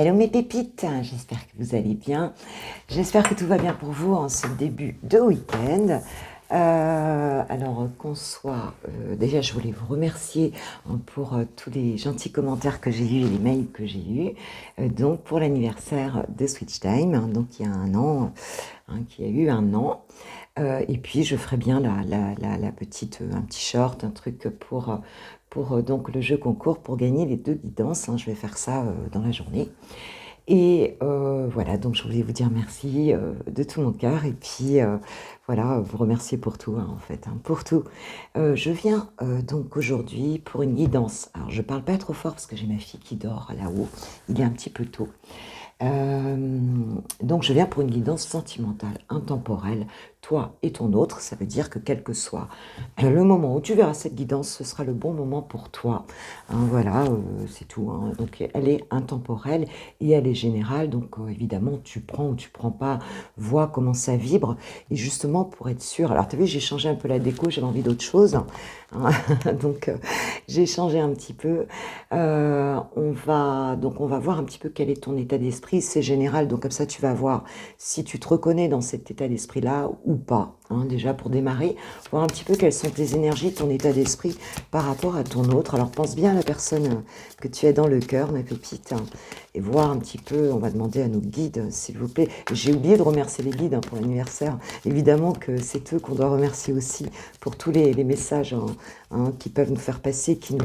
Hello mes pépites, j'espère que vous allez bien. J'espère que tout va bien pour vous en ce début de week-end. Alors qu'on soit, déjà je voulais vous remercier pour tous les gentils commentaires que j'ai eus et les mails que j'ai eus. Donc pour l'anniversaire de Switch Time, donc il y a un an, qui a eu un an. Et puis je ferai bien la petite, un petit short, un truc pour donc le jeu concours pour gagner les 2 guidances. Je vais faire ça dans la journée. Et voilà, donc je voulais vous dire merci de tout mon cœur. Et puis voilà, vous remercier pour tout, en fait, pour tout. Je viens donc aujourd'hui pour une guidance. Alors je parle pas trop fort parce que j'ai ma fille qui dort là-haut. Il est un petit peu tôt. Donc je viens pour une guidance sentimentale, intemporelle, toi et ton autre. Ça veut dire que quel que soit le moment où tu verras cette guidance, ce sera le bon moment pour toi. Voilà, c'est tout. Donc elle est intemporelle et elle est générale. Donc évidemment, tu prends ou tu prends pas, vois comment ça vibre. Et justement pour être sûr. Alors tu as vu, j'ai changé un peu la déco, j'avais envie d'autre chose. Donc j'ai changé un petit peu. On va voir un petit peu quel est ton état d'esprit. C'est général, donc comme ça tu vas voir si tu te reconnais dans cet état d'esprit-là ou pas. Déjà pour démarrer, voir un petit peu quelles sont tes énergies, ton état d'esprit par rapport à ton autre. Alors pense bien à la personne que tu as dans le cœur, ma pépite, et voir un petit peu. On va demander à nos guides, s'il vous plaît. J'ai oublié de remercier les guides pour l'anniversaire. Évidemment que c'est eux qu'on doit remercier aussi pour tous les messages qui peuvent nous faire passer, qui nous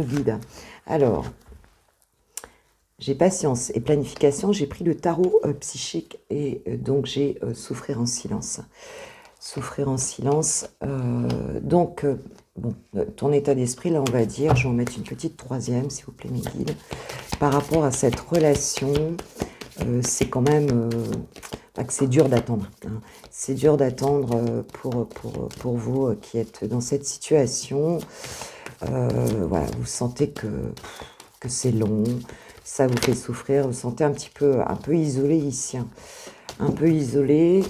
guident. Alors, j'ai patience et planification. J'ai pris le tarot psychique et donc j'ai souffrir en silence. Souffrir en silence. Bon, ton état d'esprit, là, on va dire, je vais en mettre une petite troisième, s'il vous plaît, mes guides. Par rapport à cette relation, c'est quand même que c'est dur d'attendre. C'est dur d'attendre pour vous qui êtes dans cette situation. Voilà, vous sentez que c'est long, ça vous fait souffrir, vous sentez un peu isolé ici, un peu isolé.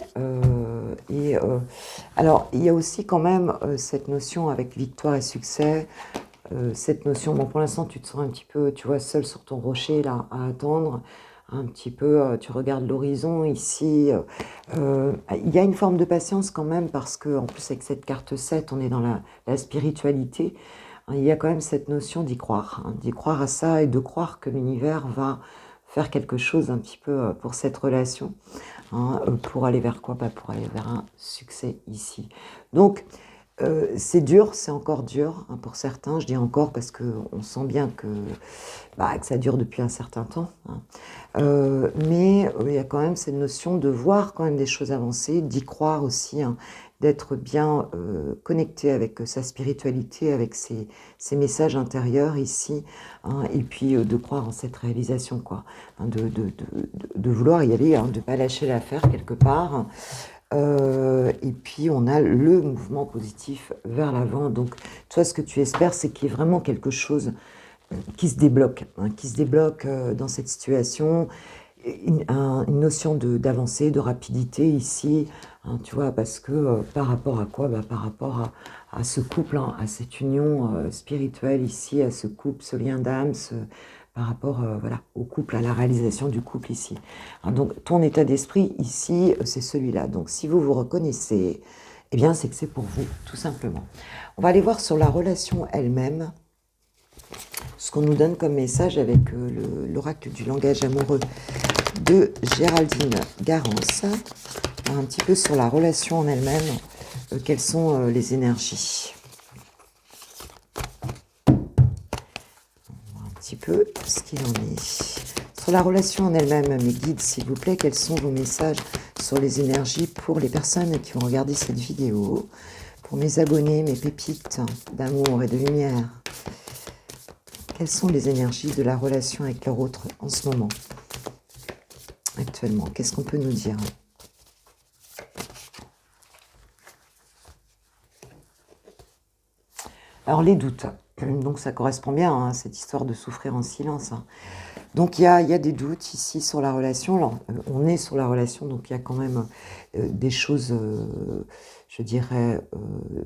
Alors, il y a aussi quand même cette notion avec victoire et succès, cette notion, bon pour l'instant tu te sens un petit peu, tu vois, seul sur ton rocher là, à attendre, un petit peu, tu regardes l'horizon ici. Il y a une forme de patience quand même, parce que en plus avec cette carte 7, on est dans la spiritualité. Il y a quand même cette notion d'y croire à ça et de croire que l'univers va faire quelque chose un petit peu pour cette relation. Pour aller vers quoi? Pour aller vers un succès ici. Donc, c'est dur, c'est encore dur pour certains. Je dis encore parce qu'on sent bien que ça dure depuis un certain temps. Mais il y a quand même cette notion de voir quand même des choses avancer, d'y croire aussi, d'être bien connecté avec sa spiritualité, avec ses messages intérieurs ici, et puis de croire en cette réalisation, quoi. De vouloir y aller, de ne pas lâcher l'affaire quelque part. Et puis on a le mouvement positif vers l'avant. Donc toi, ce que tu espères, c'est qu'il y ait vraiment quelque chose qui se débloque dans cette situation, une notion d'avancée, de rapidité ici, tu vois, parce que par rapport à quoi? Par rapport à ce couple, à cette union spirituelle ici, à ce couple, ce lien d'âme, par rapport voilà, au couple, à la réalisation du couple ici. Donc ton état d'esprit ici, c'est celui-là. Donc si vous vous reconnaissez, eh bien c'est que c'est pour vous, tout simplement. On va aller voir sur la relation elle-même, ce qu'on nous donne comme message avec l'oracle du langage amoureux de Géraldine Garance. Un petit peu sur la relation en elle-même, quelles sont les énergies. Un petit peu ce qu'il en est. Sur la relation en elle-même, mes guides, s'il vous plaît, quels sont vos messages sur les énergies pour les personnes qui ont regardé cette vidéo, pour mes abonnés, mes pépites d'amour et de lumière. Quelles sont les énergies de la relation avec leur autre en ce moment, actuellement? Qu'est-ce qu'on peut nous dire? Alors les doutes, donc ça correspond bien à cette histoire de souffrir en silence. Donc il y a des doutes ici sur la relation. Alors, on est sur la relation, donc il y a quand même des choses, je dirais,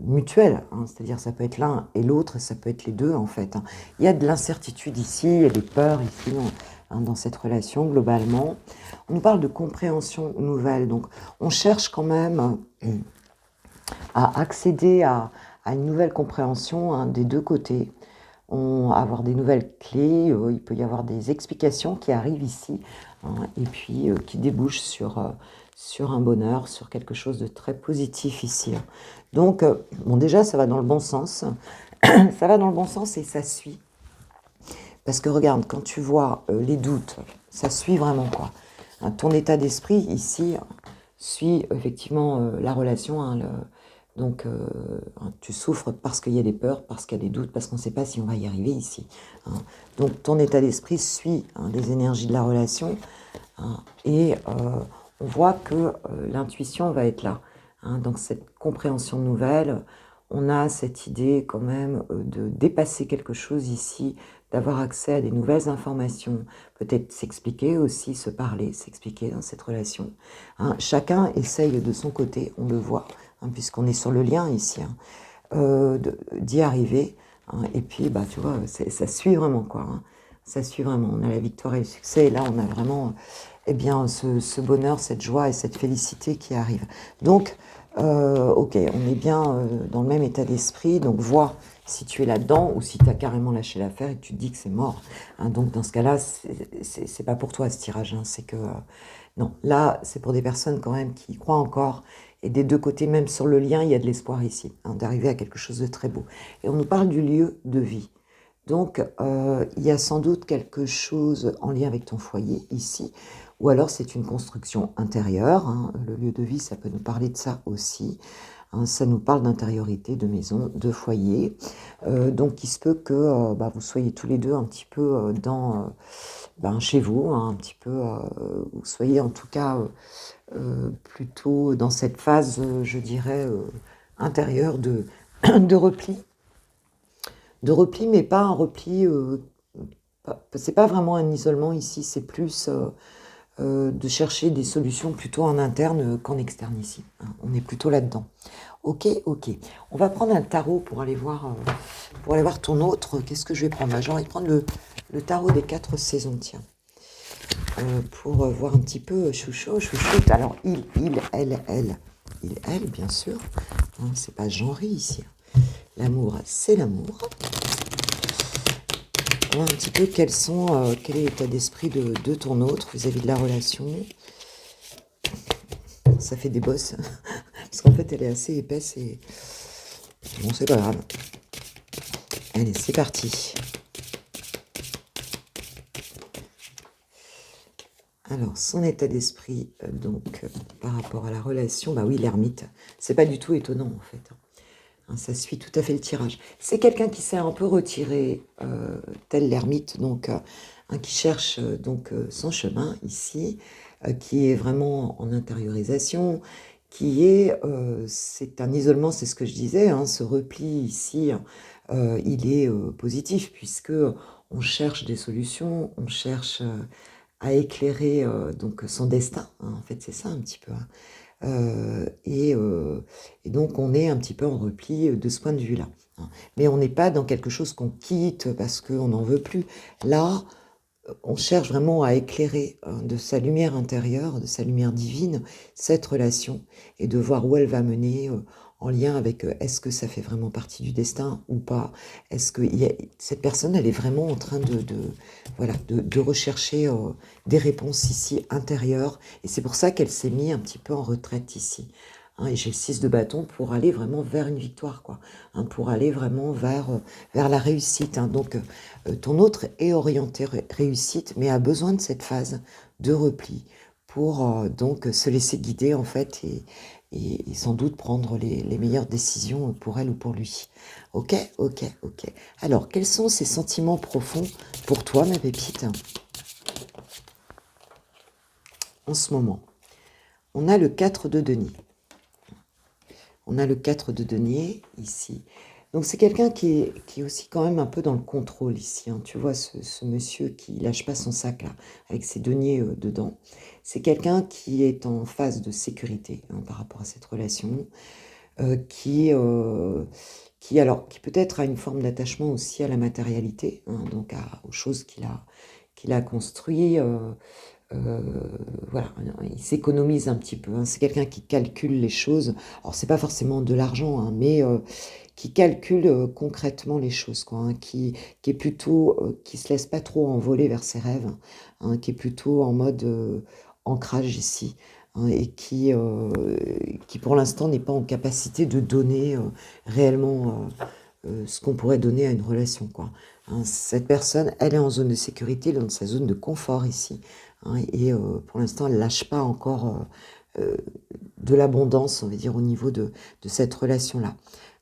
mutuelles. C'est-à-dire ça peut être l'un et l'autre, ça peut être les deux en fait. Il y a de l'incertitude ici, il y a des peurs ici. hein, dans cette relation, globalement. On nous parle de compréhension nouvelle, donc on cherche quand même à accéder à une nouvelle compréhension, hein, des deux côtés. Avoir des nouvelles clés, il peut y avoir des explications qui arrivent ici, hein, et puis qui débouchent sur un bonheur, sur quelque chose de très positif ici, hein. Donc, bon, déjà, ça va dans le bon sens. Ça va dans le bon sens et ça suit. Parce que regarde, quand tu vois les doutes, ça suit vraiment quoi. Hein, ton état d'esprit ici suit effectivement la relation, hein, donc hein, tu souffres parce qu'il y a des peurs, parce qu'il y a des doutes, parce qu'on ne sait pas si on va y arriver ici, hein. Donc ton état d'esprit suit, hein, les énergies de la relation, hein, et on voit que l'intuition va être là, hein. Donc cette compréhension nouvelle, on a cette idée quand même de dépasser quelque chose ici, d'avoir accès à des nouvelles informations, peut-être s'expliquer aussi, se parler, s'expliquer dans cette relation, hein. Chacun essaye de son côté, on le voit, hein, puisqu'on est sur le lien ici, hein, d'y arriver, hein. Et puis, bah, tu vois, ça suit vraiment, quoi, hein. Ça suit vraiment. On a la victoire et le succès, et là, on a vraiment, eh bien, ce bonheur, cette joie et cette félicité qui arrive. Donc, ok, on est bien dans le même état d'esprit, donc vois si tu es là-dedans ou si tu as carrément lâché l'affaire et que tu te dis que c'est mort, hein. Donc, dans ce cas-là, c'est pas pour toi ce tirage, hein. C'est que, non, là, c'est pour des personnes quand même qui y croient encore. Et des deux côtés, même sur le lien, il y a de l'espoir ici, hein, d'arriver à quelque chose de très beau. Et on nous parle du lieu de vie. Donc, il y a sans doute quelque chose en lien avec ton foyer ici, ou alors c'est une construction intérieure, hein. Le lieu de vie, ça peut nous parler de ça aussi, hein. Ça nous parle d'intériorité, de maison, de foyer. Donc, il se peut que bah, vous soyez tous les deux un petit peu dans, ben, chez vous, hein, un petit peu, vous soyez en tout cas plutôt dans cette phase, je dirais, intérieure de repli. De repli, mais pas un repli, c'est pas vraiment un isolement ici, c'est plus de chercher des solutions plutôt en interne qu'en externe ici, hein. On est plutôt là-dedans. Ok, ok. On va prendre un tarot pour aller voir ton autre. Qu'est-ce que je vais prendre? Bah, j'ai envie de prendre le tarot des 4 saisons, tiens. Pour voir un petit peu chouchoute. Alors, elle, bien sûr. Hein, c'est pas genré ici. L'amour, c'est l'amour. On va voir un petit peu quel est l'état d'esprit de ton autre vis-à-vis de la relation. Ça fait des bosses. Parce qu'en fait, elle est assez épaisse et... Bon, c'est pas grave. Allez, c'est parti. Alors, son état d'esprit, par rapport à la relation, bah oui, l'ermite, c'est pas du tout étonnant, en fait, hein. Ça suit tout à fait le tirage. C'est quelqu'un qui s'est un peu retiré, tel l'ermite, donc, qui cherche son chemin ici, qui est vraiment en intériorisation, c'est un isolement, c'est ce que je disais, hein, ce repli ici, il est positif, puisque on cherche des solutions, on cherche à éclairer son destin, hein, en fait c'est ça un petit peu, hein. Et donc on est un petit peu en repli de ce point de vue-là, hein. Mais on n'est pas dans quelque chose qu'on quitte parce qu'on n'en veut plus. Là, on cherche vraiment à éclairer de sa lumière intérieure, de sa lumière divine, cette relation et de voir où elle va mener en lien avec est-ce que ça fait vraiment partie du destin ou pas. Est-ce que cette personne, elle est vraiment en train voilà, de rechercher des réponses ici intérieures. Et c'est pour ça qu'elle s'est mise un petit peu en retraite ici, hein. Et j'ai le 6 de bâton pour aller vraiment vers une victoire, quoi, hein, pour aller vraiment vers la réussite, hein. Donc, ton autre est orienté réussite, mais a besoin de cette phase de repli pour donc se laisser guider, en fait, et sans doute prendre les meilleures décisions pour elle ou pour lui. Ok, ok, ok. Alors, quels sont ces sentiments profonds pour toi, ma pépite, en ce moment? On a le 4 de denier. On a le 4 de denier ici. Donc c'est quelqu'un qui est aussi quand même un peu dans le contrôle ici, hein. Tu vois ce monsieur qui lâche pas son sac là, avec ses deniers dedans. C'est quelqu'un qui est en phase de sécurité, hein, par rapport à cette relation, qui peut-être a une forme d'attachement aussi à la matérialité, hein, donc aux choses qu'il a construit. Voilà, il s'économise un petit peu, hein. C'est quelqu'un qui calcule les choses. Alors, c'est pas forcément de l'argent, hein, mais qui calcule concrètement les choses, quoi, hein, qui est plutôt, qui se laisse pas trop envoler vers ses rêves, hein, qui est plutôt en mode ancrage ici, hein, et qui pour l'instant n'est pas en capacité de donner réellement ce qu'on pourrait donner à une relation, quoi. Hein, cette personne, elle est en zone de sécurité, elle est dans sa zone de confort ici, hein, et pour l'instant, elle lâche pas encore de l'abondance, on va dire, au niveau de cette relation-là.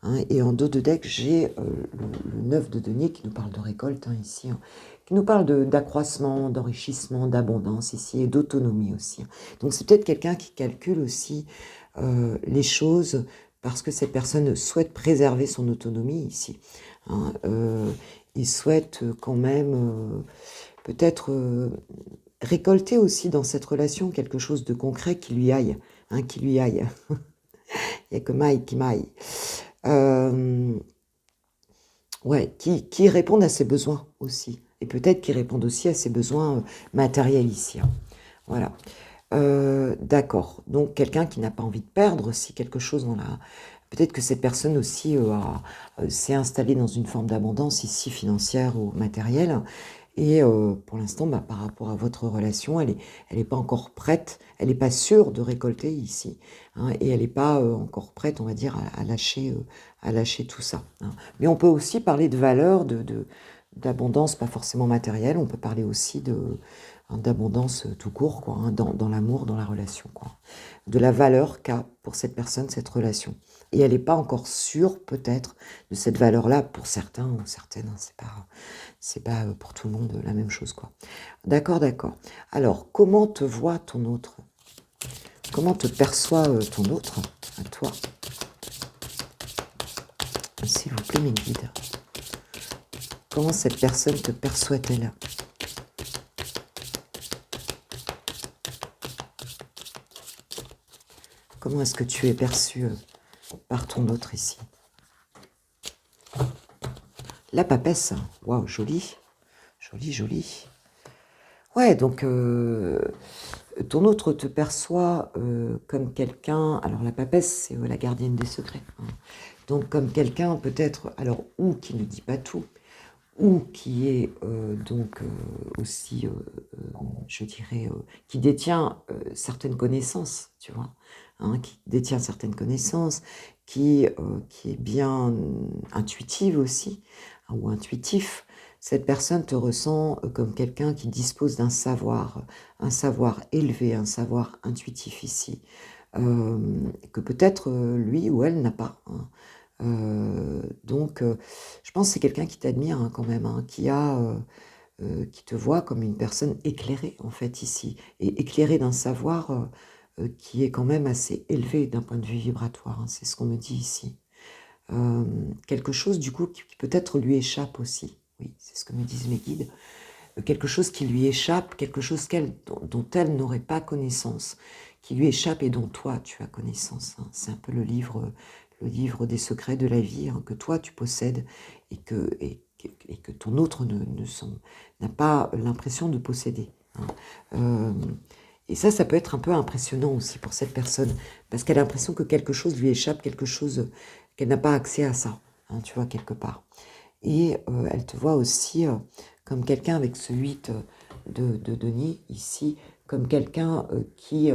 Hein. Et en dos de deck, j'ai le 9 de denier qui nous parle de récolte, hein, ici, hein, qui nous parle d'accroissement, d'enrichissement, d'abondance ici, et d'autonomie aussi. Donc c'est peut-être quelqu'un qui calcule aussi les choses parce que cette personne souhaite préserver son autonomie ici. Hein. Il souhaite quand même peut-être récolter aussi dans cette relation quelque chose de concret qui lui aille. Hein, qui lui aille. Il n'y a que maille qui maille. Ouais, qui répondent à ses besoins aussi. Et peut-être qui répondent aussi à ses besoins matériels ici. Hein. Voilà. D'accord. Donc quelqu'un qui n'a pas envie de perdre aussi quelque chose dans la... Peut-être que cette personne aussi s'est installée dans une forme d'abondance ici, financière ou matérielle. Et pour l'instant, bah, par rapport à votre relation, elle est pas encore prête, elle n'est pas sûre de récolter ici. Hein, et elle n'est pas encore prête, on va dire, à lâcher tout ça. Hein. Mais on peut aussi parler de valeur, d'abondance, pas forcément matérielle, on peut parler aussi d'abondance tout court, quoi, hein, dans l'amour, dans la relation, quoi. De la valeur qu'a pour cette personne cette relation. Et elle n'est pas encore sûre, peut-être, de cette valeur-là pour certains ou certaines. Hein, c'est pas pour tout le monde la même chose, quoi. D'accord, d'accord. Alors, comment te voit ton autre? Comment te perçoit ton autre, à toi? S'il vous plaît, mes guides. Comment cette personne te perçoit-elle? Comment est-ce que tu es perçu par ton autre ici? La papesse, waouh, jolie, jolie, jolie. Ouais, donc ton autre te perçoit comme quelqu'un, alors la papesse, c'est la gardienne des secrets. Hein. Donc comme quelqu'un peut-être, alors ou qui ne dit pas tout, ou qui est donc aussi, je dirais, qui détient certaines connaissances, tu vois, hein, qui détient certaines connaissances, qui est bien intuitive aussi, hein, ou intuitif. Cette personne te ressent comme quelqu'un qui dispose d'un un savoir élevé, un savoir intuitif ici, que peut-être lui ou elle n'a pas. Hein. Donc, je pense que c'est quelqu'un qui t'admire hein, quand même, hein, qui te voit comme une personne éclairée en fait ici, et éclairée d'un savoir qui est quand même assez élevé d'un point de vue vibratoire. Hein, c'est ce qu'on me dit ici. Quelque chose du coup qui peut-être lui échappe aussi. Oui, c'est ce que me disent mes guides. Quelque chose qui lui échappe, quelque chose dont elle n'aurait pas connaissance, qui lui échappe et dont toi tu as connaissance. Hein. C'est un peu le livre des secrets de la vie hein, que toi tu possèdes et que ton autre n'a pas l'impression de posséder. Hein. Et ça peut être un peu impressionnant aussi pour cette personne, parce qu'elle a l'impression que quelque chose lui échappe, quelque chose qu'elle n'a pas accès à ça, hein, tu vois, quelque part. Et elle te voit aussi comme quelqu'un avec ce 8 de denier ici, comme quelqu'un qui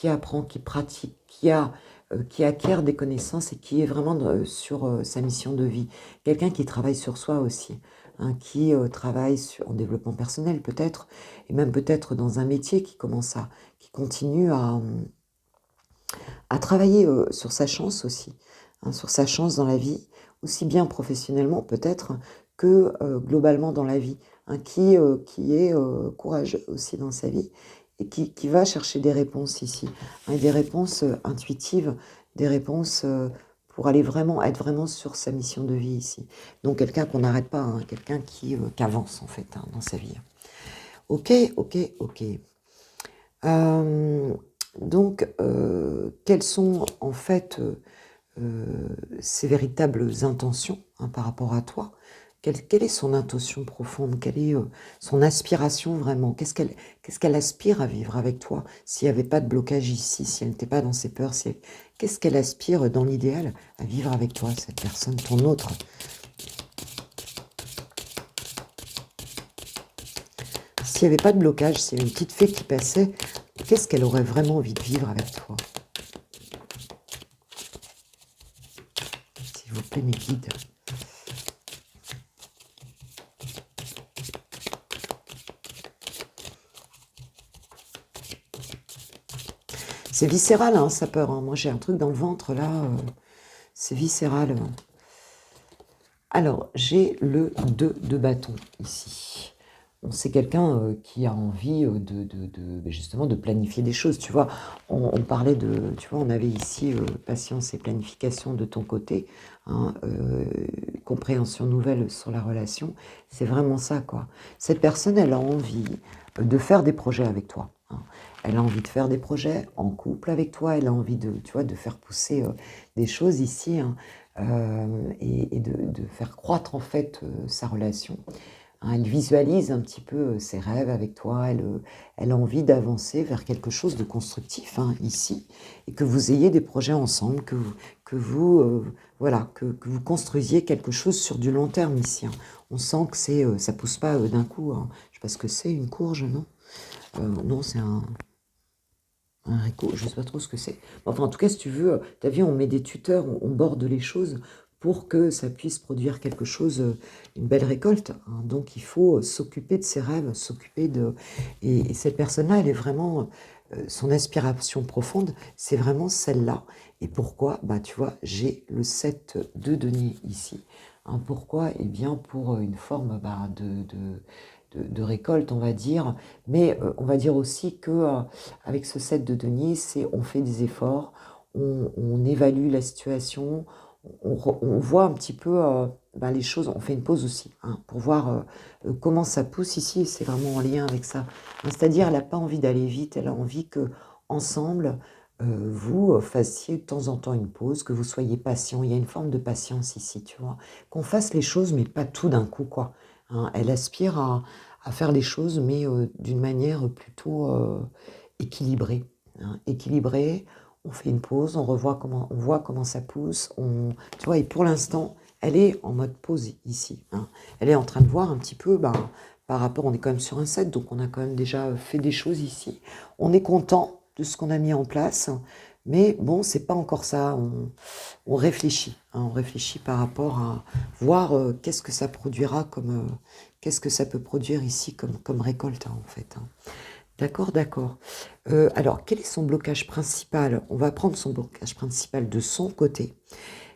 apprend, qui pratique, qui acquiert des connaissances et qui est vraiment sur sa mission de vie. Quelqu'un qui travaille sur soi aussi, hein, qui travaille en développement personnel peut-être, et même peut-être dans un métier qui continue à travailler sur sa chance aussi, hein, sur sa chance dans la vie, aussi bien professionnellement peut-être que globalement dans la vie, hein, qui est courageux aussi dans sa vie et qui va chercher des réponses ici, hein, des réponses intuitives, des réponses pour aller vraiment être vraiment sur sa mission de vie ici. Donc quelqu'un qu'on n'arrête pas, hein, quelqu'un qui avance en fait hein, dans sa vie. Ok, ok, ok. Donc, quelles sont en fait ses véritables intentions hein, par rapport à toi? Quelle est son intention profonde? Quelle est son aspiration vraiment? Qu'est-ce qu'elle aspire à vivre avec toi? S'il n'y avait pas de blocage ici, si elle n'était pas dans ses peurs, qu'est-ce qu'elle aspire dans l'idéal à vivre avec toi, cette personne, ton autre? S'il n'y avait pas de blocage, s'il y avait une petite fée qui passait, qu'est-ce qu'elle aurait vraiment envie de vivre avec toi? S'il vous plaît, mes guides. C'est viscéral, hein, sa peur. Hein. Moi, j'ai un truc dans le ventre, là. C'est viscéral. Alors, j'ai le 2 de bâton, ici. Bon, c'est quelqu'un qui a envie justement de planifier des choses. Tu vois, on parlait de... Tu vois, on avait ici patience et planification de ton côté. Hein, compréhension nouvelle sur la relation. C'est vraiment ça, quoi. Cette personne, elle a envie de faire des projets avec toi. Hein. Elle a envie de faire des projets en couple avec toi. Elle a envie de, tu vois, de faire pousser des choses ici, hein, et de faire croître en fait sa relation. Hein, elle visualise un petit peu ses rêves avec toi. Elle a envie d'avancer vers quelque chose de constructif, hein, ici, et que vous ayez des projets ensemble, voilà, que vous construisiez quelque chose sur du long terme ici. Hein. On sent que ça pousse pas d'un coup. Hein. Je sais pas ce que c'est, une courge, non? Non, c'est un haricot, je sais pas trop ce que c'est. Enfin, en tout cas, si tu veux, t'as vu, on met des tuteurs, on borde les choses pour que ça puisse produire quelque chose, une belle récolte. Hein. Donc, il faut s'occuper de ses rêves, s'occuper de... Et cette personne-là, elle est vraiment... son aspiration profonde, c'est vraiment celle-là. Et pourquoi? Bah, tu vois, j'ai le 7 de denier ici. Hein, pourquoi? Eh bien, pour une forme bah, de récolte, on va dire. Mais on va dire aussi que avec ce 7 de denier, on fait des efforts, on évalue la situation, on voit un petit peu bah, les choses, on fait une pause aussi, hein, pour voir comment ça pousse ici, c'est vraiment en lien avec ça. Hein, c'est-à-dire, elle n'a pas envie d'aller vite, elle a envie que ensemble vous fassiez de temps en temps une pause, que vous soyez patient. Il y a une forme de patience ici, tu vois. Qu'on fasse les choses, mais pas tout d'un coup, quoi. Hein, elle aspire à faire les choses, mais d'une manière plutôt équilibrée. Hein. Équilibrée, on fait une pause, on voit comment ça pousse. Tu vois, et pour l'instant, elle est en mode pause ici. Hein. Elle est en train de voir un petit peu, bah, par rapport, on est quand même sur un set, donc on a quand même déjà fait des choses ici. On est content de ce qu'on a mis en place, mais bon, c'est pas encore ça. On réfléchit, hein, on réfléchit par rapport à voir qu'est-ce que ça produira qu'est-ce que ça peut produire ici comme récolte, hein, en fait. Hein. D'accord, d'accord. Alors, quel est son blocage principal? On va prendre son blocage principal de son côté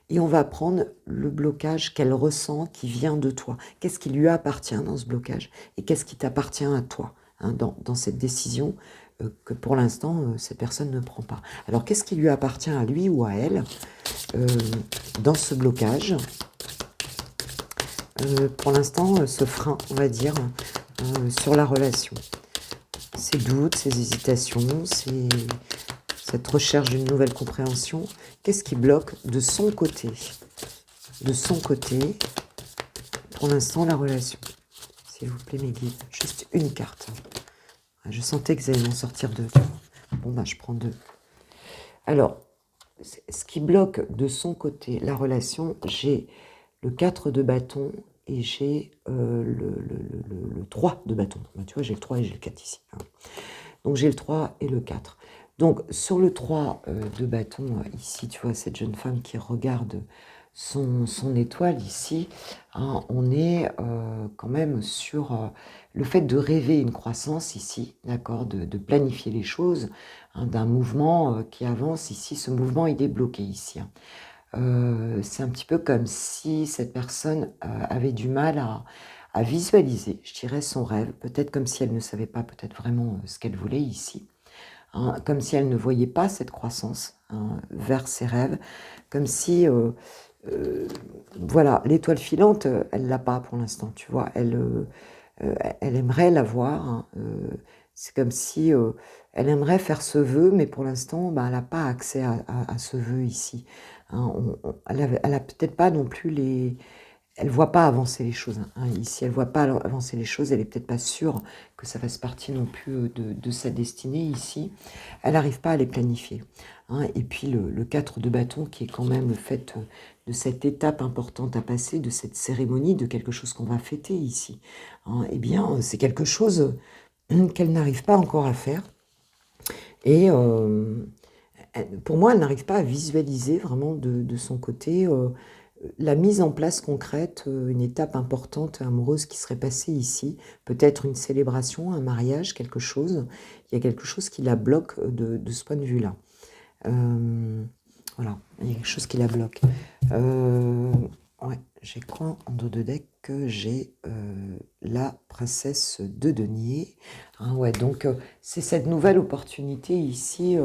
et on va prendre le blocage qu'elle ressent qui vient de toi. Qu'est-ce qui lui appartient dans ce blocage et qu'est-ce qui t'appartient à toi, hein, dans cette décision que pour l'instant, cette personne ne prend pas. Alors, qu'est-ce qui lui appartient à lui ou à elle dans ce blocage? Pour l'instant, ce frein, on va dire, sur la relation. Ces doutes, ces hésitations, cette recherche d'une nouvelle compréhension. Qu'est-ce qui bloque de son côté? De son côté, pour l'instant, la relation. S'il vous plaît, mes guides, juste une carte. Je sentais que vous allez m'en sortir deux. Bon, bah, je prends deux. Alors, ce qui bloque de son côté la relation, j'ai le 4 de bâton et j'ai le 3 de bâton. Bah, tu vois, j'ai le 3 et j'ai le 4 ici. Hein. Donc, j'ai le 3 et le 4. Donc, sur le 3 de bâton, ici, tu vois, cette jeune femme qui regarde son étoile ici, hein, on est quand même sur le fait de rêver une croissance ici, d'accord, de planifier les choses, hein, d'un mouvement qui avance ici. Ce mouvement, il est bloqué ici. Hein. C'est un petit peu comme si cette personne avait du mal à visualiser, je dirais, son rêve, peut-être comme si elle ne savait pas peut-être vraiment ce qu'elle voulait ici, hein, comme si elle ne voyait pas cette croissance, hein, vers ses rêves, comme si, voilà, l'étoile filante, elle l'a pas pour l'instant, tu vois, elle aimerait l'avoir, hein, c'est comme si elle aimerait faire ce vœu, mais pour l'instant, bah, elle n'a pas accès à ce vœu ici. Hein, elle a peut-être pas non plus elle voit pas avancer les choses. Hein. Ici, elle voit pas avancer les choses. Elle est peut-être pas sûre que ça fasse partie non plus de sa destinée ici. Elle n'arrive pas à les planifier. Hein. Et puis le 4 de bâton qui est quand même le fait de cette étape importante à passer, de cette cérémonie, de quelque chose qu'on va fêter ici. Hein. Eh bien, c'est quelque chose qu'elle n'arrive pas encore à faire. Et pour moi, elle n'arrive pas à visualiser vraiment de son côté la mise en place concrète, une étape importante amoureuse qui serait passée ici, peut-être une célébration, un mariage, quelque chose. Il y a quelque chose qui la bloque de ce point de vue-là. Voilà, il y a quelque chose qui la bloque. Ouais, j'ai quoi en dos de deck? J'ai la princesse de denier. Hein, ouais, donc c'est cette nouvelle opportunité ici.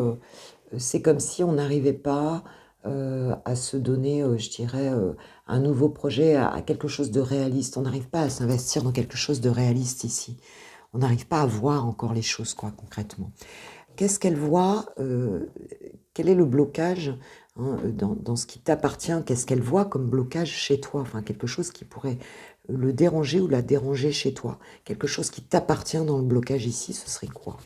C'est comme si on n'arrivait pas à se donner, je dirais, un nouveau projet, à quelque chose de réaliste. On n'arrive pas à s'investir dans quelque chose de réaliste ici. On n'arrive pas à voir encore les choses, quoi, concrètement. Qu'est-ce qu'elle voit? Quel est le blocage hein, dans ce qui t'appartient? Qu'est-ce qu'elle voit comme blocage chez toi? Enfin, quelque chose qui pourrait le déranger ou la déranger chez toi. Quelque chose qui t'appartient dans le blocage ici, ce serait quoi?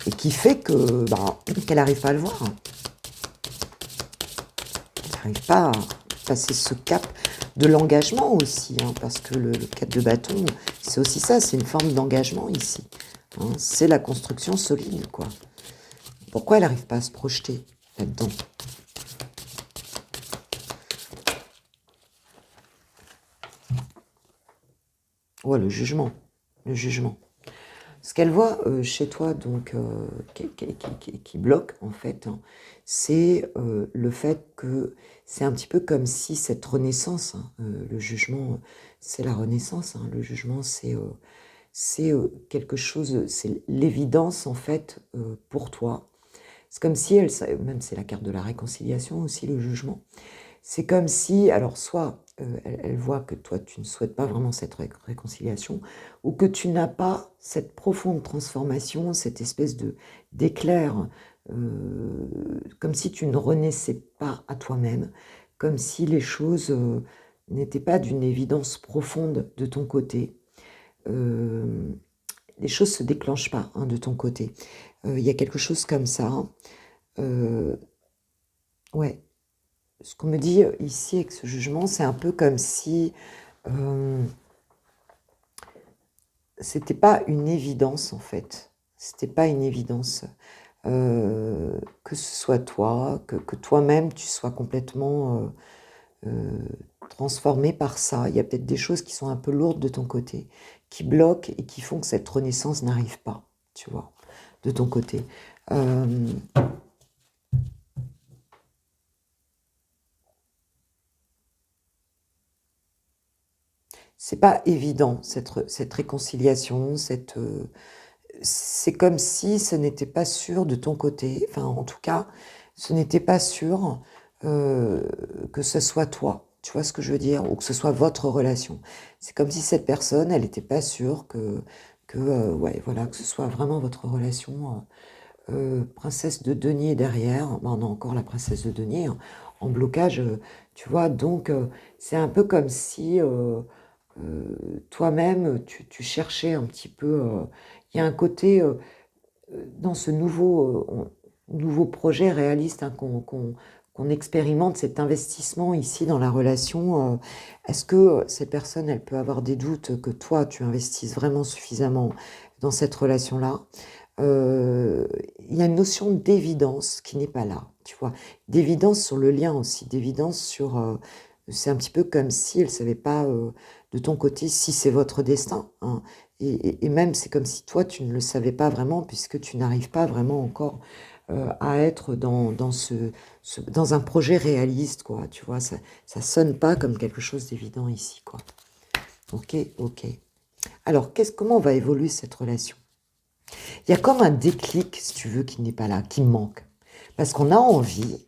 Et qui fait que qu'elle n'arrive pas à le voir. Elle n'arrive pas à passer ce cap de l'engagement aussi, hein, parce que le 4 de bâton, c'est aussi ça, c'est une forme d'engagement ici. Hein, c'est la construction solide, quoi. Pourquoi elle n'arrive pas à se projeter là-dedans? Ouais, le jugement. Le jugement. Ce qu'elle voit chez toi, donc, qui bloque, en fait, hein, c'est le fait que c'est un petit peu comme si cette renaissance, hein, le jugement, c'est la renaissance, hein, le jugement, c'est quelque chose, c'est l'évidence, en fait, pour toi. C'est comme si elle, même c'est la carte de la réconciliation aussi, le jugement. C'est comme si, alors soit elle voit que toi tu ne souhaites pas vraiment cette réconciliation, ou que tu n'as pas cette profonde transformation, cette espèce d'éclair, comme si tu ne renaissais pas à toi-même, comme si les choses n'étaient pas d'une évidence profonde de ton côté. Les choses se déclenchent pas hein, de ton côté. Il y a quelque chose comme ça. Ouais. Ce qu'on me dit ici avec ce jugement, c'est un peu comme si c'était pas une évidence en fait. C'était pas une évidence que ce soit toi, que toi-même tu sois complètement transformé par ça. Il y a peut-être des choses qui sont un peu lourdes de ton côté, qui bloquent et qui font que cette renaissance n'arrive pas, tu vois, de ton côté. C'est pas évident cette réconciliation, c'est comme si ce n'était pas sûr de ton côté, enfin en tout cas, ce n'était pas sûr que ce soit toi, tu vois ce que je veux dire, ou que ce soit votre relation. C'est comme si cette personne, elle n'était pas sûre ouais, voilà, que ce soit vraiment votre relation. Princesse de denier derrière, on a encore la princesse de denier en blocage, tu vois, donc c'est un peu comme si toi-même, tu cherchais un petit peu. Il y a un côté dans ce nouveau projet réaliste hein, qu'on expérimente, cet investissement ici dans la relation. Est-ce que cette personne, elle peut avoir des doutes que toi, tu investisses vraiment suffisamment dans cette relation-là? Il y a une notion d'évidence qui n'est pas là, tu vois. D'évidence sur le lien aussi, d'évidence sur... c'est un petit peu comme si elle ne savait pas de ton côté si c'est votre destin. Hein. Et même c'est comme si toi tu ne le savais pas vraiment puisque tu n'arrives pas vraiment encore à être dans un projet réaliste, quoi. Tu vois, ça sonne pas comme quelque chose d'évident ici, quoi. Ok, ok. Alors, comment va évoluer cette relation? Il y a comme un déclic, si tu veux, qui n'est pas là, qui manque. Parce qu'on a envie,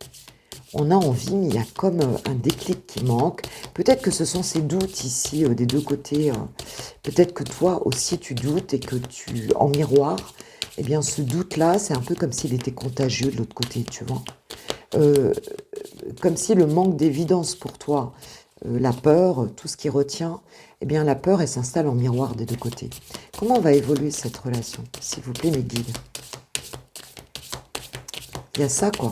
mais il y a comme un déclic qui manque. Peut-être que ce sont ces doutes ici, des deux côtés. Peut-être que toi aussi tu doutes et que en miroir, eh bien ce doute-là, c'est un peu comme s'il était contagieux de l'autre côté, tu vois. Comme si le manque d'évidence pour toi la peur, tout ce qui retient, eh bien la peur, elle s'installe en miroir des deux côtés. Comment va évoluer cette relation? S'il vous plaît, mes guides. Il y a ça, quoi.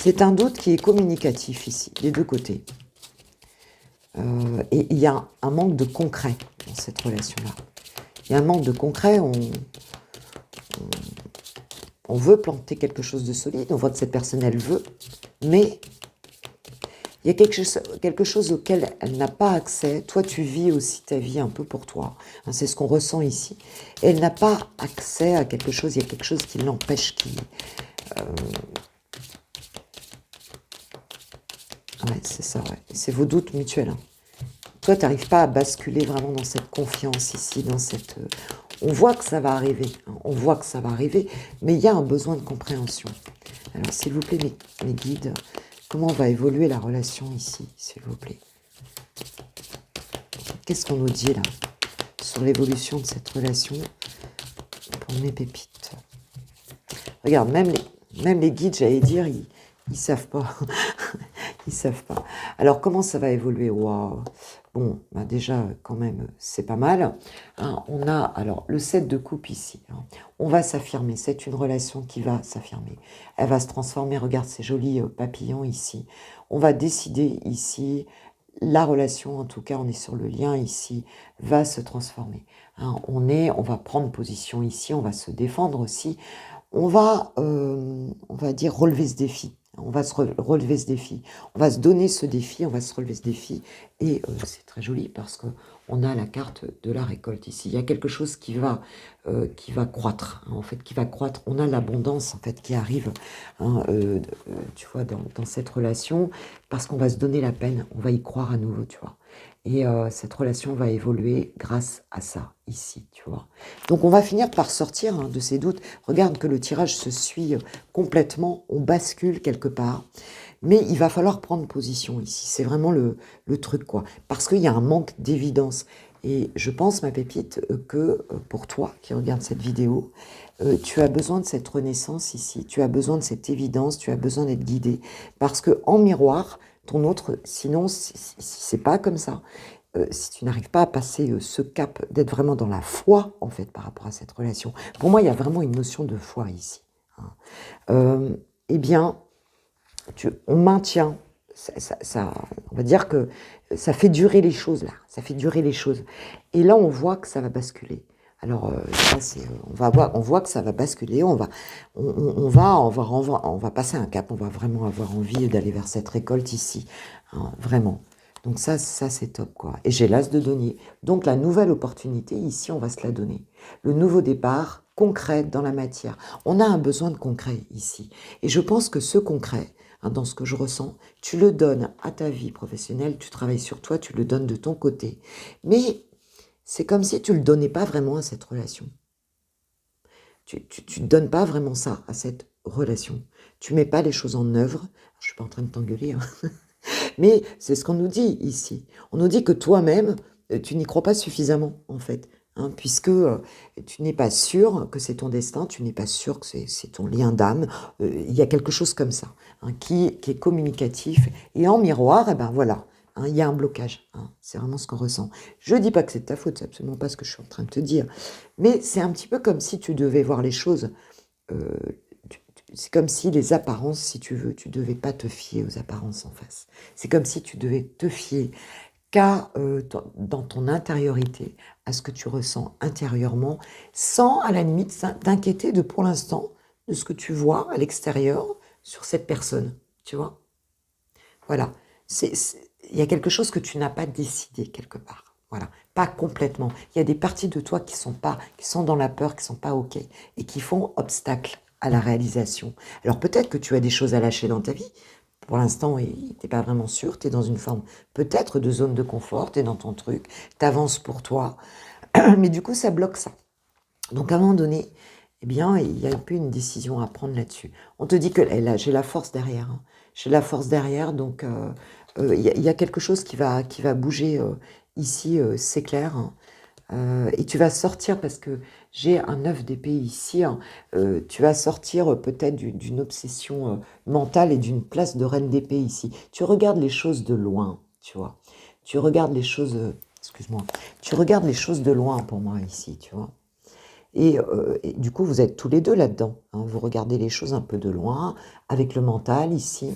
C'est un doute qui est communicatif ici, des deux côtés. Et il y a un manque de concret dans cette relation-là. Il y a un manque de concret, on veut planter quelque chose de solide, on voit que cette personne, elle veut, mais il y a quelque chose auquel elle n'a pas accès. Toi, tu vis aussi ta vie un peu pour toi. Hein, c'est ce qu'on ressent ici. Et elle n'a pas accès à quelque chose, il y a quelque chose qui l'empêche, Ouais, c'est ça, ouais. C'est vos doutes mutuels. Hein. Toi, tu n'arrives pas à basculer vraiment dans cette confiance ici, dans cette... On voit que ça va arriver, hein. On voit que ça va arriver, mais il y a un besoin de compréhension. Alors, s'il vous plaît, mes guides, comment va évoluer la relation ici, s'il vous plaît? Qu'est-ce qu'on nous dit, là, sur l'évolution de cette relation pour mes pépites? Regarde, même les guides, j'allais dire, ils savent pas. Ils savent pas. Alors, comment ça va évoluer? Waouh. Bon, bah déjà, quand même, c'est pas mal. Hein, on a, alors, le 7 de coupe ici. Hein. On va s'affirmer. C'est une relation qui va s'affirmer. Elle va se transformer. Regarde ces jolis papillons ici. On va décider ici. La relation, en tout cas, on est sur le lien ici, va se transformer. Hein, on va prendre position ici. On va se défendre aussi. On va dire, relever ce défi. On va se relever ce défi. On va se donner ce défi, on va se relever ce défi. Et c'est très joli parce qu'on a la carte de la récolte ici. Il y a quelque chose qui va croître, hein, en fait, qui va croître. On a l'abondance, en fait, qui arrive, hein, tu vois, dans cette relation, parce qu'on va se donner la peine, on va y croire à nouveau, tu vois. Et cette relation va évoluer grâce à ça, ici, tu vois. Donc, on va finir par sortir, hein, de ces doutes. Regarde que le tirage se suit complètement, on bascule quelque part. Mais il va falloir prendre position ici. C'est vraiment le truc, quoi. Parce qu'il y a un manque d'évidence. Et je pense, ma pépite, que pour toi qui regarde cette vidéo, tu as besoin de cette renaissance ici. Tu as besoin de cette évidence, tu as besoin d'être guidé. Parce que en miroir, ton autre, sinon, si c'est pas comme ça, si tu n'arrives pas à passer ce cap, d'être vraiment dans la foi, en fait, par rapport à cette relation. Pour moi, il y a vraiment une notion de foi ici. Hein. Eh bien, on maintient, on va dire que ça fait durer les choses, là. Ça fait durer les choses. Et là, on voit que ça va basculer. Alors, on voit que ça va basculer, on va passer un cap, on va vraiment avoir envie d'aller vers cette récolte ici, hein, vraiment. Donc ça c'est top, quoi. Et j'ai l'as de denier. Donc la nouvelle opportunité, ici, on va se la donner. Le nouveau départ, concret dans la matière. On a un besoin de concret ici. Et je pense que ce concret, hein, dans ce que je ressens, tu le donnes à ta vie professionnelle, tu travailles sur toi, tu le donnes de ton côté. Mais c'est comme si tu ne le donnais pas vraiment à cette relation. Tu ne donnes pas vraiment ça à cette relation. Tu ne mets pas les choses en œuvre. Je ne suis pas en train de t'engueuler, hein. Mais c'est ce qu'on nous dit ici. On nous dit que toi-même, tu n'y crois pas suffisamment, en fait. Hein, puisque tu n'es pas sûr que c'est ton destin, tu n'es pas sûr que c'est ton lien d'âme. Il y a quelque chose comme ça, hein, qui est communicatif. Et en miroir, eh ben voilà, hein, il y a un blocage. Hein, c'est vraiment ce qu'on ressent. Je ne dis pas que c'est de ta faute, c'est absolument pas ce que je suis en train de te dire. Mais c'est un petit peu comme si tu devais voir les choses. C'est comme si les apparences, si tu veux, tu ne devais pas te fier aux apparences en face. C'est comme si tu devais te fier qu'à dans ton intériorité, à ce que tu ressens intérieurement, sans à la limite t'inquiéter de pour l'instant de ce que tu vois à l'extérieur sur cette personne, tu vois. Voilà, il y a quelque chose que tu n'as pas décidé quelque part. Voilà, pas complètement. Il y a des parties de toi qui sont dans la peur, qui sont pas ok et qui font obstacle à la réalisation. Alors peut-être que tu as des choses à lâcher dans ta vie. Pour l'instant, tu n'es pas vraiment sûr, tu es dans une forme peut-être de zone de confort, tu es dans ton truc, tu avances pour toi, mais du coup ça bloque ça. Donc à un moment donné, eh bien, il y a un peu une décision à prendre là-dessus. On te dit que là, j'ai la force derrière, hein. J'ai la force derrière, donc il y a quelque chose qui va bouger ici, c'est clair. Hein. Et tu vas sortir, parce que j'ai un 9 d'épée ici, hein, tu vas sortir peut-être d'une obsession mentale et d'une place de reine d'épée ici. Tu regardes les choses de loin, tu vois. Tu regardes les choses, excuse-moi, tu regardes les choses de loin pour moi ici, tu vois. Et du coup, vous êtes tous les deux là-dedans, hein. Vous regardez les choses un peu de loin, avec le mental ici,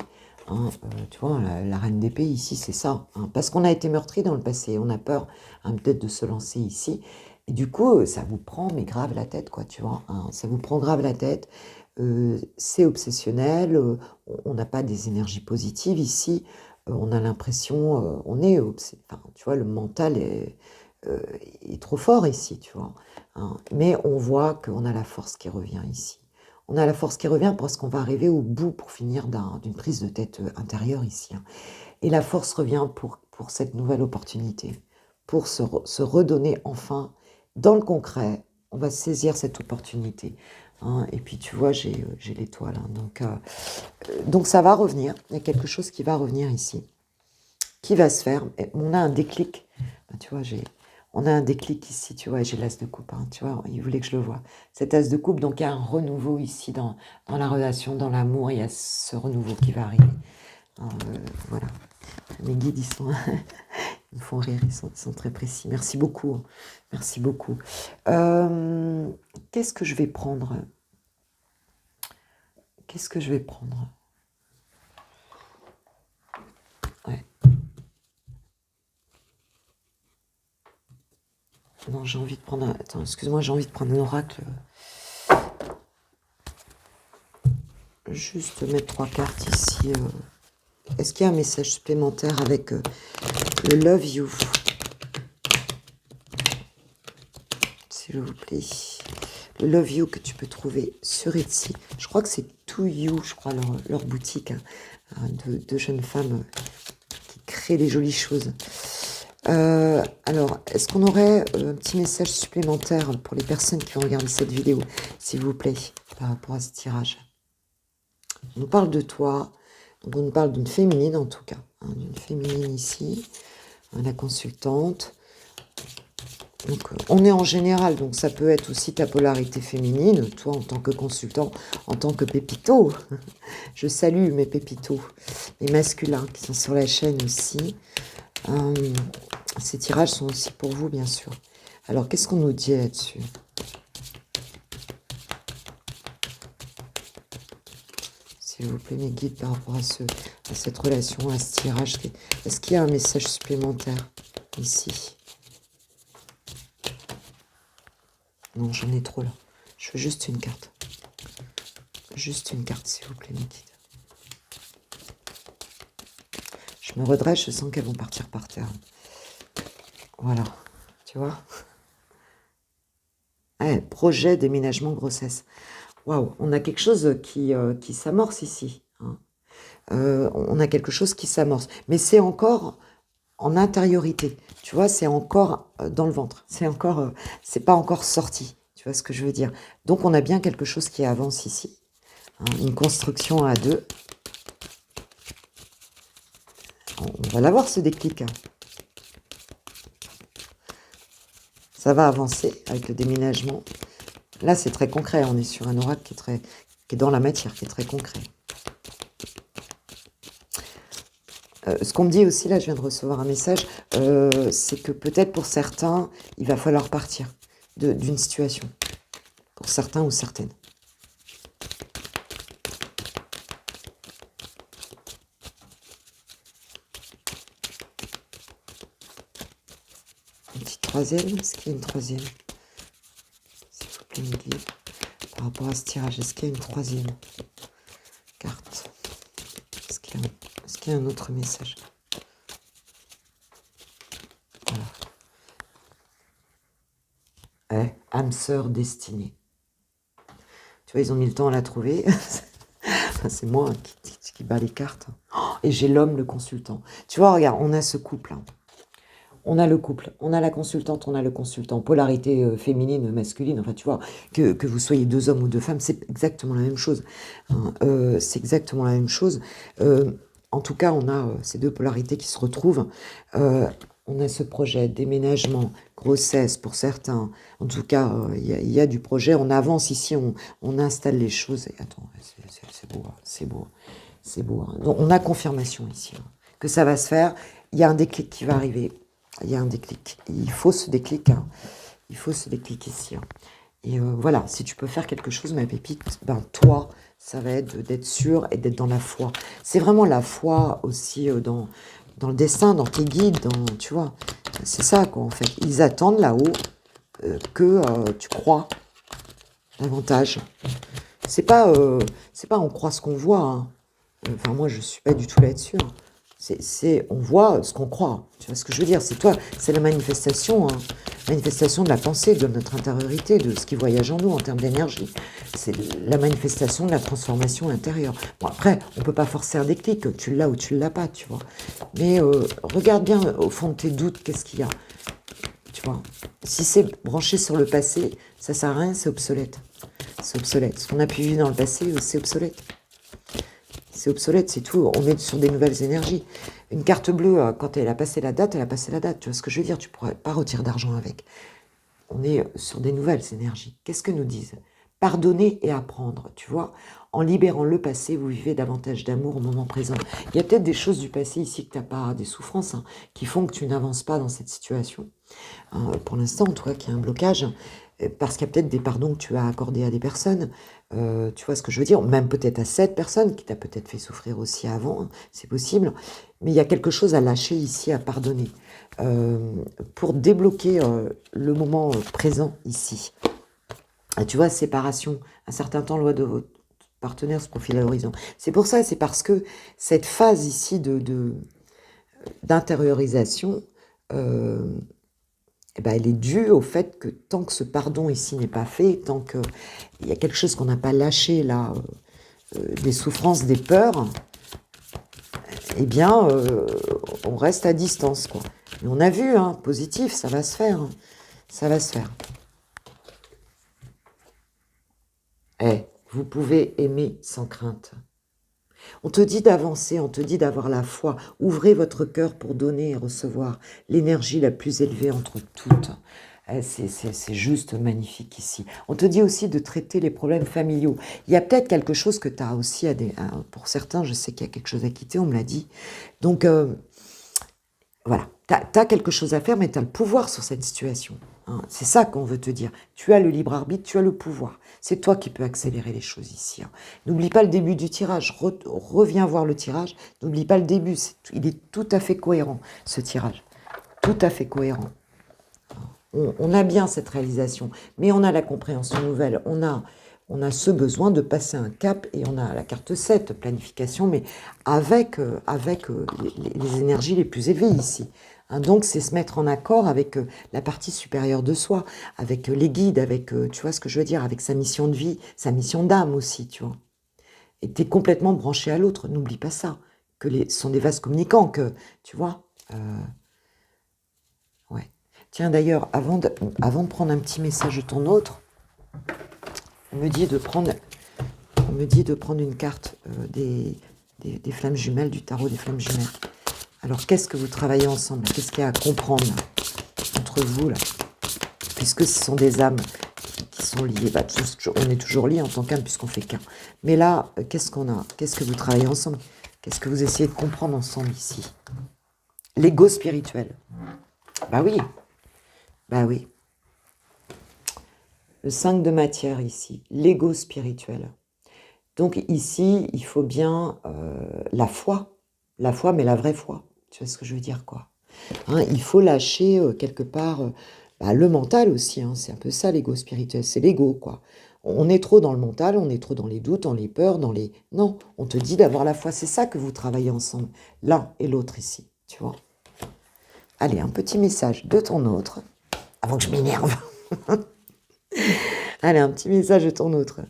hein. Tu vois, la reine d'épée ici, c'est ça, hein. Parce qu'on a été meurtri dans le passé, on a peur, hein, peut-être de se lancer ici. Et du coup, ça vous prend, mais grave la tête, quoi, tu vois, hein. Ça vous prend grave la tête. C'est obsessionnel, on n'a pas des énergies positives ici. On a l'impression, on est enfin, tu vois, le mental euh, est trop fort ici, tu vois, hein. Mais on voit qu'on a la force qui revient ici. On a la force qui revient parce qu'on va arriver au bout pour finir d'une prise de tête intérieure ici, hein. Et la force revient pour cette nouvelle opportunité, pour se redonner enfin dans le concret. On va saisir cette opportunité, hein. Et puis tu vois, j'ai l'étoile, hein. Donc ça va revenir. Il y a quelque chose qui va revenir ici, qui va se faire. Et on a un déclic. Tu vois, on a un déclic ici, tu vois, et j'ai l'as de coupe, hein, tu vois, il voulait que je le voie. Cet as de coupe, donc il y a un renouveau ici dans la relation, dans l'amour, il y a ce renouveau qui va arriver, hein. Voilà. Mes guides, ils me font rire, ils sont très précis. Merci beaucoup, hein. Merci beaucoup. Qu'est-ce que je vais prendre? Qu'est-ce que je vais prendre? Ouais. Non, j'ai envie de prendre Attends, excuse-moi, j'ai envie de prendre un oracle. Juste mettre 3 cartes ici. Est-ce qu'il y a un message supplémentaire avec le Love You, s'il vous plaît? Le Love You que tu peux trouver sur Etsy. Je crois que c'est To You, je crois, leur boutique, hein, de jeunes femmes qui créent des jolies choses. Alors, est-ce qu'on aurait un petit message supplémentaire pour les personnes qui vont regarder cette vidéo, s'il vous plaît, par rapport à ce tirage? On nous parle de toi, donc on nous parle d'une féminine en tout cas, hein, d'une féminine ici, hein, la consultante. Donc, on est en général, donc ça peut être aussi ta polarité féminine, toi en tant que consultant, en tant que pépito. Je salue mes pépitos, mes masculins qui sont sur la chaîne aussi. Ces tirages sont aussi pour vous, bien sûr. Alors, qu'est-ce qu'on nous dit là-dessus? S'il vous plaît, mes guides, par rapport à cette relation, à ce tirage. Est-ce qu'il y a un message supplémentaire ici? Non, j'en ai trop là. Je veux juste une carte. Juste une carte, s'il vous plaît, mes guides. Je me redresse, je sens qu'elles vont partir par terre. Voilà, tu vois. Ouais, projet, déménagement, grossesse. Waouh, on a quelque chose qui s'amorce ici, hein. On a quelque chose qui s'amorce. Mais c'est encore en intériorité. Tu vois, c'est encore dans le ventre. C'est pas encore sorti. Tu vois ce que je veux dire? Donc, on a bien quelque chose qui avance ici, hein, une construction à deux. On va l'avoir, ce déclic, hein. Ça va avancer avec le déménagement. Là, c'est très concret. On est sur un oracle qui est dans la matière, qui est très concret. Ce qu'on me dit aussi, là, je viens de recevoir un message, c'est que peut-être pour certains, il va falloir partir d'une situation. Pour certains ou certaines. Une petite troisième, est-ce qu'il y a une troisième? S'il vous plaît, me guide. Par rapport à ce tirage, est-ce qu'il y a une troisième carte? Est-ce qu'il y a un autre message? Voilà. Âme sœur destinée. Tu vois, ils ont mis le temps à la trouver. Enfin, c'est moi qui bats les cartes. Oh, et j'ai l'homme, le consultant. Tu vois, regarde, on a ce couple, hein. On a le couple, on a la consultante, on a le consultant. Polarité féminine, masculine, enfin tu vois, que vous soyez 2 hommes ou 2 femmes, c'est exactement la même chose, hein. C'est exactement la même chose. En tout cas, on a ces 2 polarités qui se retrouvent. On a ce projet, déménagement, grossesse pour certains. En tout cas, il y a du projet. On avance ici, on installe les choses. Et attends, c'est beau, hein, c'est beau. C'est beau. Hein. Donc, on a confirmation ici hein, que ça va se faire. Il y a un déclic qui va arriver. Il y a un déclic. Il faut ce déclic. Hein. Il faut ce déclic ici. Hein. Et voilà, si tu peux faire quelque chose, ma pépite, ben toi, ça va être d'être sûr et d'être dans la foi. C'est vraiment la foi aussi dans le destin, dans tes guides, tu vois. C'est ça, quoi, en fait. Ils attendent là-haut que tu crois davantage. C'est pas on croit ce qu'on voit. Hein. Enfin, moi, je suis pas du tout là-dessus. Hein. On voit ce qu'on croit. Tu vois ce que je veux dire? C'est toi, c'est la manifestation, hein. Manifestation de la pensée, de notre intériorité, de ce qui voyage en nous en termes d'énergie. C'est la manifestation de la transformation intérieure. Bon, après, on peut pas forcer un déclic, tu l'as ou tu l'as pas, tu vois. Mais regarde bien au fond de tes doutes, qu'est-ce qu'il y a, tu vois. Si c'est branché sur le passé, ça sert à rien, c'est obsolète. C'est obsolète. Ce qu'on a pu vivre dans le passé, c'est obsolète. C'est obsolète, c'est tout. On est sur des nouvelles énergies. Une carte bleue, quand elle a passé la date, elle a passé la date. Tu vois ce que je veux dire? Tu ne pourrais pas retirer d'argent avec. On est sur des nouvelles énergies. Qu'est-ce que nous disent? Pardonner et apprendre, tu vois. En libérant le passé, vous vivez davantage d'amour au moment présent. Il y a peut-être des choses du passé ici que tu n'as pas, des souffrances, hein, qui font que tu n'avances pas dans cette situation. Hein, pour l'instant, en tout cas, qu'il y a un blocage. Parce qu'il y a peut-être des pardons que tu as accordés à des personnes, tu vois ce que je veux dire, même peut-être à cette personne qui t'a peut-être fait souffrir aussi avant, hein, c'est possible, mais il y a quelque chose à lâcher ici, à pardonner, pour débloquer le moment présent ici. Et tu vois, séparation, un certain temps, loin de votre partenaire se profile à l'horizon. C'est pour ça, c'est parce que cette phase ici d'intériorisation, eh ben, elle est due au fait que tant que ce pardon ici n'est pas fait, tant qu'il y a quelque chose qu'on n'a pas lâché là, des souffrances, des peurs, eh bien, on reste à distance, quoi. Et on a vu, hein, positif, ça va se faire. Hein. Ça va se faire. Vous pouvez aimer sans crainte. On te dit d'avancer, on te dit d'avoir la foi. Ouvrez votre cœur pour donner et recevoir l'énergie la plus élevée entre toutes. C'est juste magnifique ici. On te dit aussi de traiter les problèmes familiaux. Il y a peut-être quelque chose que tu as aussi, pour certains, je sais qu'il y a quelque chose à quitter, on me l'a dit. Donc, voilà, tu as quelque chose à faire, mais tu as le pouvoir sur cette situation. Hein. C'est ça qu'on veut te dire. Tu as le libre arbitre, tu as le pouvoir. C'est toi qui peux accélérer les choses ici. Hein. N'oublie pas le début du tirage. Reviens voir le tirage. N'oublie pas le début. Il est tout à fait cohérent, ce tirage. Tout à fait cohérent. On a bien cette réalisation, mais on a la compréhension nouvelle. On a ce besoin de passer un cap et on a la carte 7, planification, mais avec les énergies les plus élevées ici. Hein, donc, c'est se mettre en accord avec la partie supérieure de soi, avec les guides, avec, tu vois ce que je veux dire, avec sa mission de vie, sa mission d'âme aussi, tu vois. Et tu es complètement branché à l'autre, n'oublie pas ça, que ce sont des vases communicants, que, tu vois. Ouais. Tiens, d'ailleurs, avant de prendre un petit message de ton autre, on me dit de prendre une carte des flammes jumelles, du tarot des flammes jumelles. Alors, qu'est-ce que vous travaillez ensemble? Qu'est-ce qu'il y a à comprendre là, entre vous, là? Puisque ce sont des âmes qui sont liées. Bah, on est toujours liés en tant qu'âme, puisqu'on fait qu'un. Mais là, qu'est-ce qu'on a? Qu'est-ce que vous travaillez ensemble? Qu'est-ce que vous essayez de comprendre ensemble ici? L'ego spirituel. Bah oui. Bah oui. Le 5 de matière ici. L'ego spirituel. Donc ici, il faut bien la foi. La foi, mais la vraie foi. Tu vois ce que je veux dire, quoi. Hein, il faut lâcher quelque part le mental aussi. Hein, c'est un peu ça, l'ego spirituel. C'est l'ego, quoi. On est trop dans le mental, on est trop dans les doutes, dans les peurs, dans les... Non, on te dit d'avoir la foi. C'est ça que vous travaillez ensemble, l'un et l'autre ici, tu vois. Allez, un petit message de ton autre, avant que je m'énerve. Allez, un petit message de ton autre.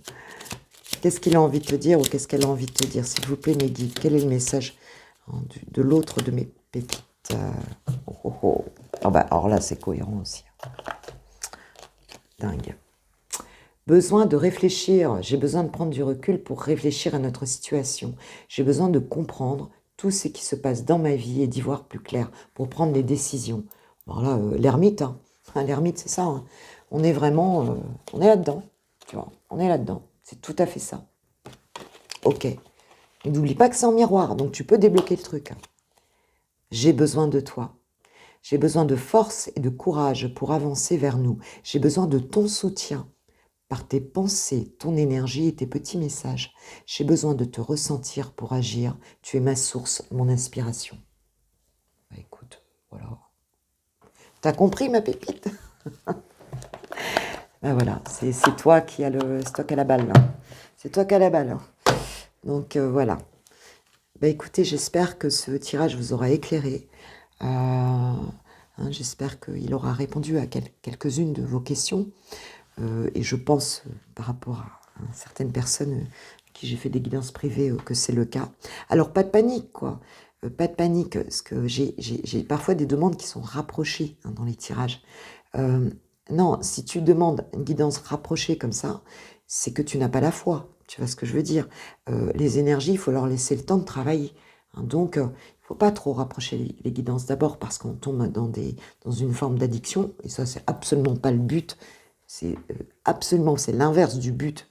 Qu'est-ce qu'il a envie de te dire ou qu'est-ce qu'elle a envie de te dire? S'il vous plaît, mes guides, quel est le message de l'autre de mes pépites? Ah bah, alors là, c'est cohérent aussi. Dingue. Besoin de réfléchir. J'ai besoin de prendre du recul pour réfléchir à notre situation. J'ai besoin de comprendre tout ce qui se passe dans ma vie et d'y voir plus clair pour prendre des décisions. Alors là, l'ermite, hein. L'ermite, c'est ça. Hein. On est vraiment, on est là-dedans, tu vois, on est là-dedans. C'est tout à fait ça. Ok. Et n'oublie pas que c'est en miroir, donc tu peux débloquer le truc. Hein. J'ai besoin de toi. J'ai besoin de force et de courage pour avancer vers nous. J'ai besoin de ton soutien par tes pensées, ton énergie et tes petits messages. J'ai besoin de te ressentir pour agir. Tu es ma source, mon inspiration. Bah, écoute, voilà. T'as compris ma pépite? Ben voilà, c'est toi qui as c'est toi qui as la balle. C'est toi qui as la balle. Donc voilà. Ben écoutez, j'espère que ce tirage vous aura éclairé. J'espère qu'il aura répondu à quelques-unes de vos questions. Et je pense, par rapport à certaines personnes qui j'ai fait des guidances privées, que c'est le cas. Alors, pas de panique, quoi. Pas de panique, parce que j'ai parfois des demandes qui sont rapprochées dans les tirages. Non, si tu demandes une guidance rapprochée comme ça, c'est que tu n'as pas la foi. Tu vois ce que je veux dire? Les énergies, il faut leur laisser le temps de travailler. Donc, il ne faut pas trop rapprocher les guidances. D'abord parce qu'on tombe dans une forme d'addiction, et ça, c'est absolument pas le but. C'est absolument, c'est l'inverse du but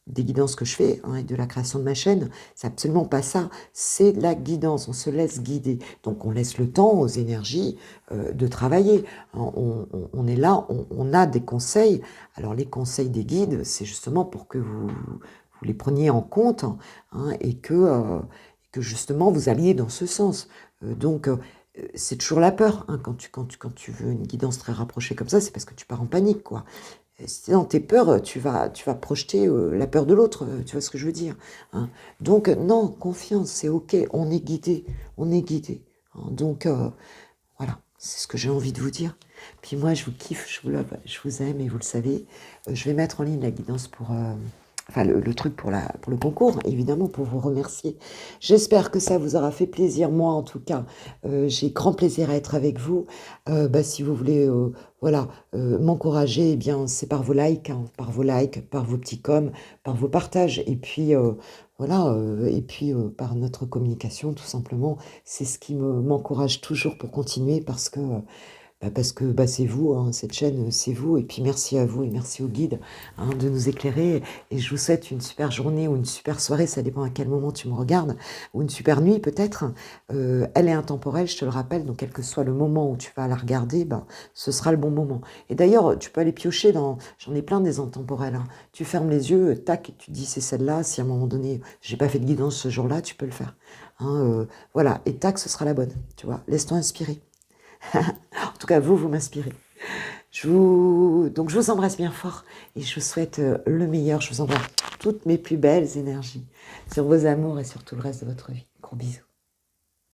des guidances que je fais et de la création de ma chaîne. C'est absolument pas ça. C'est la guidance. On se laisse guider. Donc, on laisse le temps aux énergies de travailler. On est là, on a des conseils. Alors, les conseils des guides, c'est justement pour que vous les preniez en compte et que justement, vous alliez dans ce sens. Donc, c'est toujours la peur. Quand tu veux une guidance très rapprochée comme ça, c'est parce que tu pars en panique, quoi. Si dans tes peurs, tu vas projeter la peur de l'autre, tu vois ce que je veux dire. Donc, non, confiance, c'est ok, on est guidé, Donc, voilà, c'est ce que j'ai envie de vous dire. Puis moi, je vous kiffe, je vous love, je vous aime, et vous le savez. Je vais mettre en ligne la guidance pour... Enfin, le truc pour le concours, évidemment, pour vous remercier. J'espère que ça vous aura fait plaisir. Moi, en tout cas, j'ai grand plaisir à être avec vous. Si vous voulez m'encourager, eh bien, c'est par vos likes, par vos petits coms, par vos partages. Et puis, par notre communication, tout simplement. C'est ce qui m'encourage toujours pour continuer parce que c'est vous, cette chaîne, c'est vous. Et puis merci à vous et merci au guide de nous éclairer. Et je vous souhaite une super journée ou une super soirée, ça dépend à quel moment tu me regardes, ou une super nuit peut-être. Elle est intemporelle, je te le rappelle, donc quel que soit le moment où tu vas la regarder, ce sera le bon moment. Et d'ailleurs, tu peux aller piocher j'en ai plein des intemporelles. Tu fermes les yeux, tac, et tu te dis c'est celle-là. Si à un moment donné, j'ai pas fait de guidance ce jour-là, tu peux le faire. Voilà, et tac, ce sera la bonne. Tu vois, laisse-toi inspirer. En tout cas, vous m'inspirez. Donc, je vous embrasse bien fort et je vous souhaite le meilleur. Je vous envoie toutes mes plus belles énergies sur vos amours et sur tout le reste de votre vie. Gros bisous.